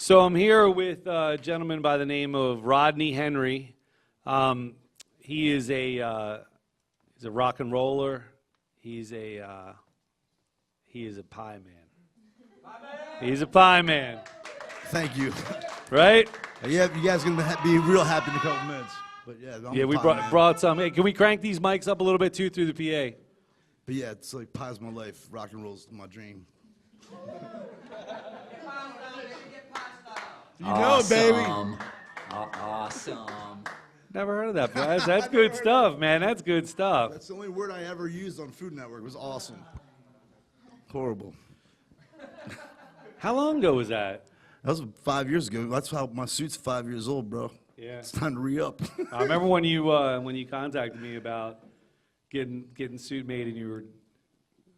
So I'm here with a gentleman by the name of Rodney Henry. He is he's a rock and roller. He is a pie man. He's a pie man, Thank you. right? Yeah, you guys are gonna be real happy in a couple minutes. But yeah, Yeah, we brought some. Hey, can we crank these mics up a little bit too through the PA? But yeah, it's like pie's my life. Rock and roll's my dream. You know it, baby. Awesome. Never heard of that, guys. That's good stuff, man. That's good stuff. That's the only word I ever used on Food Network. It was awesome. Horrible. How long ago was that? That was 5 years ago. That's how my suit's 5 years old, bro. Yeah. It's time to re-up. I remember when you contacted me about getting suit made, and you were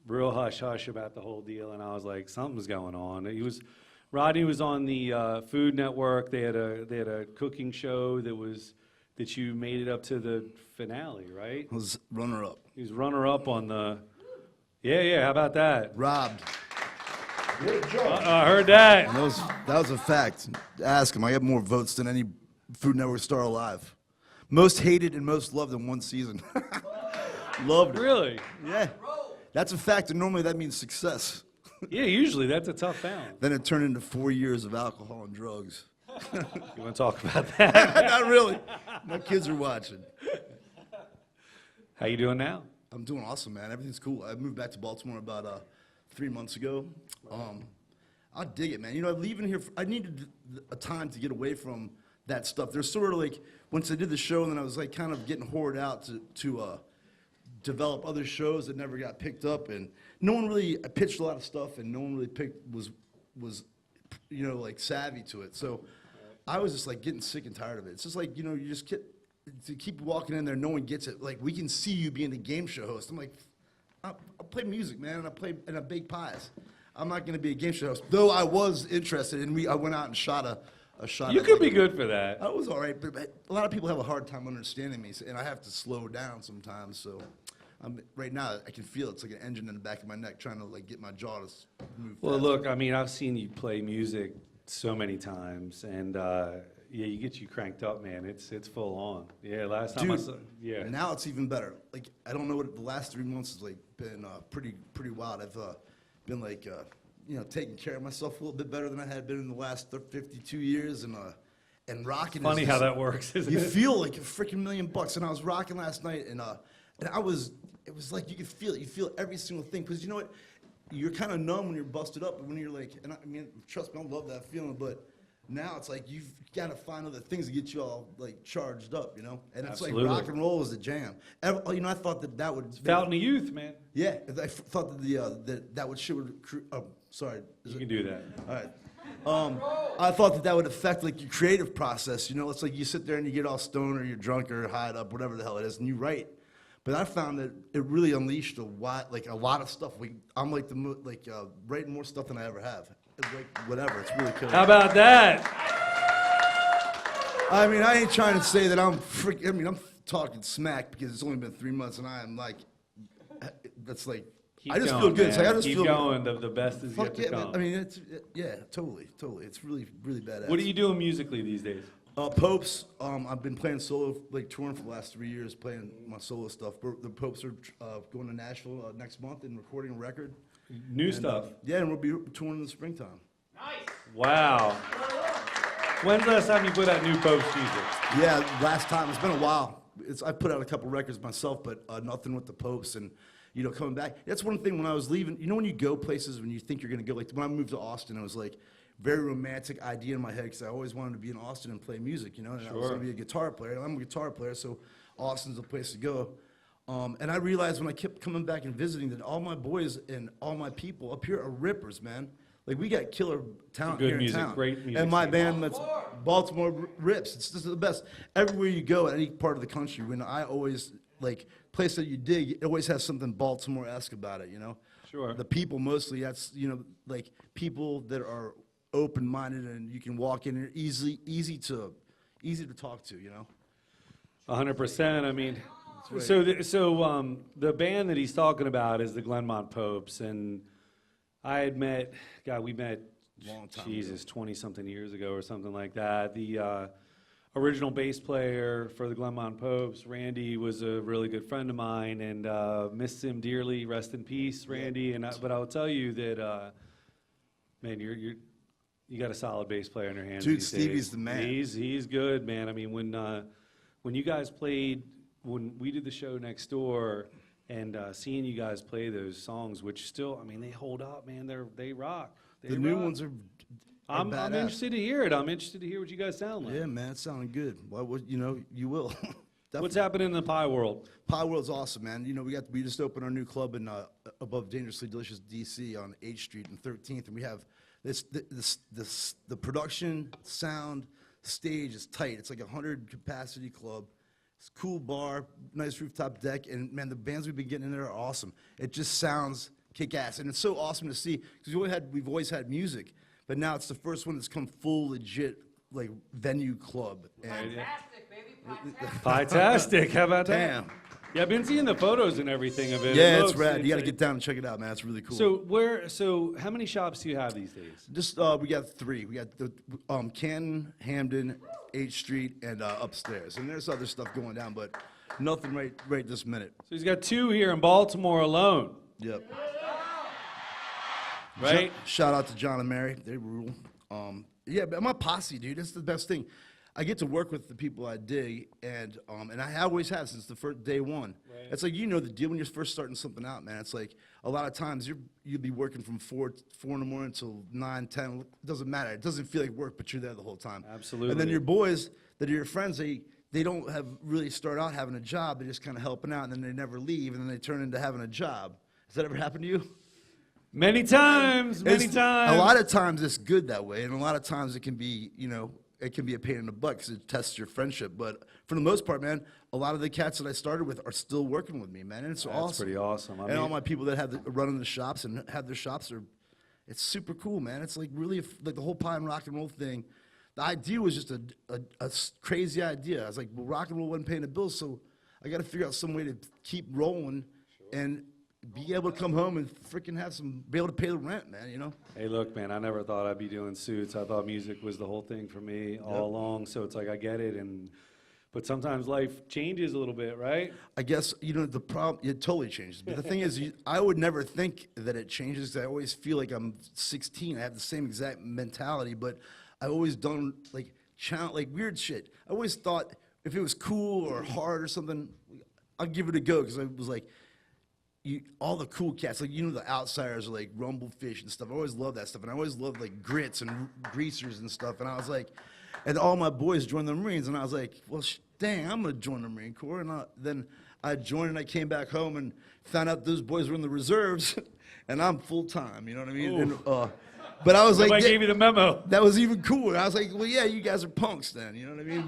real hush hush about the whole deal, and I was like, something's going on. Rodney was on the Food Network. They had a cooking show that you made it up to the finale, right? I was runner-up. He was runner up on the. Yeah. How about that? Robbed. I heard that. And that was a fact. Ask him. I have more votes than any Food Network star alive. Most hated and most loved in one season. Loved it. Really? Yeah. That's a fact, and normally that means success. Yeah. Usually that's a tough balance. Then it turned into 4 years of alcohol and drugs. You want to talk about that? Not really. My kids are watching. How you doing now? I'm doing awesome, man. Everything's cool. I moved back to Baltimore about 3 months ago. I dig it, man. You know, leaving here, I needed a time to get away from that stuff. There's sort of like, once I did the show, and then I was like kind of getting hoarded out to develop other shows that never got picked up, and no one really, I pitched a lot of stuff, and no one really was you know, like savvy to it. So I was just like getting sick and tired of it. It's just like, you know, you just keep walking in there, no one gets it. Like, we can see you being a game show host. I'm like, I'll play music, man, and I bake pies. I'm not going to be a game show host, though I was interested, and I went out and shot a shot. You could be good for that. I was all right, but a lot of people have a hard time understanding me, and I have to slow down sometimes. So right now, I can feel it's like an engine in the back of my neck trying to like get my jaw to move. Well, faster. look, I mean, I've seen you play music so many times, and yeah, you get you cranked up, man. It's full on. Yeah, last time I Dude, saw, yeah. Now it's even better. Like, I don't know what the last 3 months has like been pretty wild. I've been like you know, taking care of myself a little bit better than I had been in the last 52 years, and rocking. Funny how that works, isn't you it? feel like a freaking $1,000,000. And I was rocking last night, and it was like you could feel it. You feel every single thing, because you know what? You're kind of numb when you're busted up, but when you're like, and I mean, trust me, I love that feeling, but now it's like you've got to find other things to get you all like charged up, you know. And it's Absolutely. like rock and roll is the jam. You know, I thought that would. Fountain of youth, man. Yeah, I thought that that would shit would. Sorry. You can do that. All right. I thought that would affect like your creative process. You know, it's like you sit there and you get all stoned or you're drunk or high up, whatever the hell it is, and you write. But I found that it really unleashed a lot of stuff. I'm like writing more stuff than I ever have. It's like whatever. It's really cool. How about that? I mean, I ain't trying to say that I'm I mean, I'm talking smack because it's only been 3 months, and I am like, that's like. Keep I just going, feel good. man. It's like I just Keep feel going. The best is Fuck yet to yeah, come. man. I mean, yeah, totally. It's really badass. What are you doing musically these days? Popes. I've been playing solo, like touring for the last 3 years, playing my solo stuff. The Popes are going to Nashville next month and recording a record. New stuff. Yeah, and we'll be touring in the springtime. Wow. When's the last time you put out new Pope's music? Yeah, last time. It's been a while. I put out a couple records myself, but nothing with the Popes. And you know, coming back. That's one thing when I was leaving. You know, when you go places when you think you're going to go. Like when I moved to Austin, it was like very romantic idea in my head because I always wanted to be in Austin and play music. You know, and I was going to be a guitar player. And I'm a guitar player, so Austin's the place to go. And I realized when I kept coming back and visiting that all my boys and all my people up here are rippers, man. Like, we got killer talent Good here music, in town. great music And my scene. band, that's Baltimore rips. It's just the best. Everywhere you go, in any part of the country, when I always, like, place that you dig, it always has something Baltimore-esque about it, you know? Sure. The people mostly, that's, you know, like, people that are open-minded and you can walk in and easy to talk to, you know? 100%. I mean, right. so the band that he's talking about is the Glenmont Popes, and I had met, God, we met Long time Jesus, 20-something years ago or something like that. The original bass player for the Glenmont Popes, Randy, was a really good friend of mine, and miss him dearly. Rest in peace, Randy. But I'll tell you that, man, you got a solid bass player in your hands. Dude, these Stevie's days. the man. He's good, man. I mean, when you guys played, when we did the show next door, and seeing you guys play those songs, which still, I mean, they hold up, man. They rock. The new ones are I'm badass. interested to hear it. I'm interested to hear what you guys sound like. Yeah, man, it's sounding good. Well, you know, you will. What's Definitely. happening in the pie world? Pie World's awesome, man. You know, we just opened our new club in above Dangerously Delicious DC on 8th Street and 13th, and we have the production, sound, stage is tight. It's like a 100 capacity club. It's a cool bar, nice rooftop deck, and man, the bands we've been getting in there are awesome. It just sounds kick ass, and it's so awesome to see because we've always had music, but now it's the first one that's come full legit like venue club. And Fantastic, baby. Pie-tastic. How about that? damn, Yeah, I've been seeing the photos and everything of it. yeah, It it's looks- rad. You got to get down and check it out, man. It's really cool. So how many shops do you have these days? Just we got 3. We got the Canton, Hamden, 8th Street, and upstairs. And there's other stuff going down, but nothing right this minute. So he's got 2 here in Baltimore alone, Yep. right? Shout out to John and Mary. They rule. Yeah, but my posse, dude. That's the best thing. I get to work with the people I dig, and I always have since the first day one. Right. It's like, you know the deal when you're first starting something out, man. It's like a lot of times you'll be working from 4 in the morning until 9, 10. It doesn't matter. It doesn't feel like work, but you're there the whole time. Absolutely. And then your boys that are your friends, they don't have really start out having a job. They're just kind of helping out, and then they never leave, and then they turn into having a job. Has that ever happened to you? Many times. A lot of times it's good that way, and a lot of times it can be, you know, it can be a pain in the butt because it tests your friendship. But for the most part, man, a lot of the cats that I started with are still working with me, man, and it's That's awesome. pretty awesome. I And all mean- my people that have running the shops and have their shops it's super cool, man. It's like really like the whole pie and rock and roll thing. The idea was just a crazy idea. I was like, well, rock and roll wasn't paying the bills, so I got to figure out some way to keep rolling and be able to come home and freaking be able to pay the rent, man, you know? Hey, look, man, I never thought I'd be doing suits. I thought music was the whole thing for me all along. So it's like I get it, but sometimes life changes a little bit, right? I guess, you know, the problem, it totally changes. But the thing is, I would never think that it changes because I always feel like I'm 16. I have the same exact mentality, but I've always done, like weird shit. I always thought if it was cool or hard or something, I'll give it a go because I was like, all the cool cats, like, you know, the Outsiders are like Rumblefish and stuff. I always loved that stuff. And I always loved like Grits and Greasers and stuff. And I was like, and all my boys joined the Marines. And I was like, well, dang, I'm going to join the Marine Corps. And then I joined and I came back home and found out those boys were in the reserves. And I'm full time, you know what I mean? And, but I was like, Nobody gave you the memo. that was even cooler. I was like, well, yeah, you guys are punks then, you know what I mean?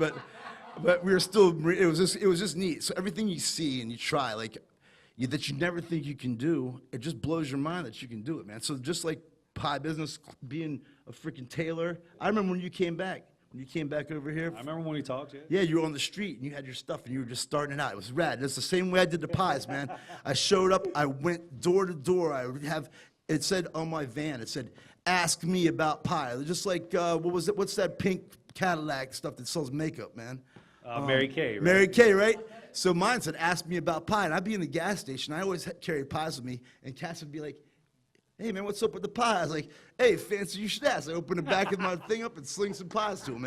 But we were still, it was just neat. So everything you see and you try, like, that you never think you can do, it just blows your mind that you can do it, man. So just like pie business, being a freaking tailor. I remember when you came back over here. I remember when we talked, yeah. Yeah, you were on the street and you had your stuff and you were just starting it out. It was rad. It's the same way I did the pies, man. I showed up, I went door to door. It said on my van, it said, ask me about pie. Just like, what's that pink Cadillac stuff that sells makeup, man? Mary Kay, right? Mary Kay, right? So mine said, ask me about pie. And I'd be in the gas station. I always carry pies with me. And Cass would be like, hey, man, what's up with the pie? I was like, hey, fancy, you should ask. I opened the back of my thing up and sling some pies to him.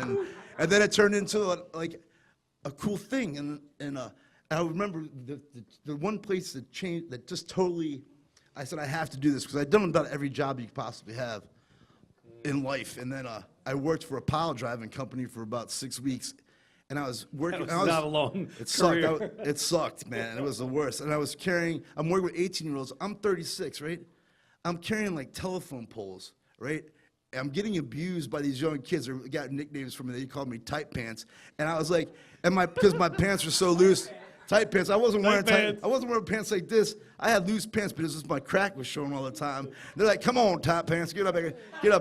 And then it turned into a cool thing. And I remember the one place that changed, that just totally, I said, I have to do this. Because I'd done about every job you could possibly have in life. And then I worked for a pile driving company for about 6 weeks. And I was working. That was not a long It sucked. career. It sucked, man. It was the worst. And I'm working with 18-year-olds. I'm 36, right? I'm carrying like telephone poles, right? I'm getting abused by these young kids. They got nicknames for me. They called me tight pants. And I was like, because my pants were so loose. Tight pants. I wasn't wearing pants like this. I had loose pants, but it was just my crack was showing all the time. They're like, come on, tight pants, get up here, you know.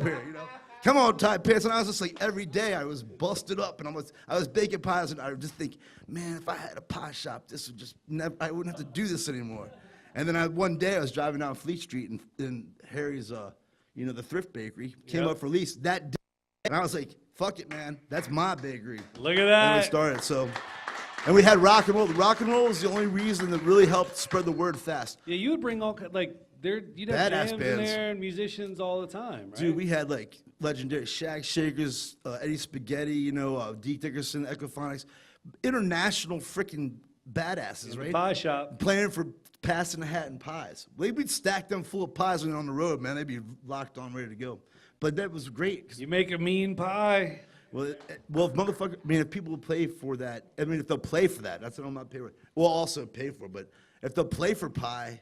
Come on, tight pants. And I was just like, every day I was busted up, and I was baking pies, and I would just think, man, if I had a pie shop, this would just never, I wouldn't have to do this anymore. And then one day I was driving down Fleet Street, and Harry's, you know, the Thrift Bakery, came Yep. up for lease that day. And I was like, fuck it, man. That's my bakery. Look at And we that. started, so. And we had rock and roll. The rock and roll was the only reason that really helped spread the word fast. Yeah, you would bring you'd have Badass jams in bands. there and musicians all the time, right? Dude, we had like legendary Shag Shakers, Eddie Spaghetti, you know, Deke Dickerson, Echophonics, international freaking badasses, The right? pie shop. Playing for passing the hat and pies. We'd stack them full of pies when they're on the road, man. They'd be locked on, ready to go. But that was great. 'Cause You make a mean pie. well, if motherfucker, I mean, if people will play for that, I mean, if they'll play for that, that's what I'm not paying for. We'll also pay for, but if they'll play for pie,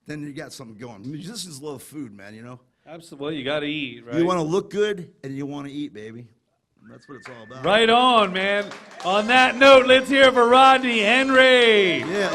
then you got something going. Musicians love food, man, you know? Absolutely, you got to eat, right? You want to look good and you want to eat, baby. That's what it's all about. Right on, man. On that note, let's hear it for Rodney Henry. Yeah.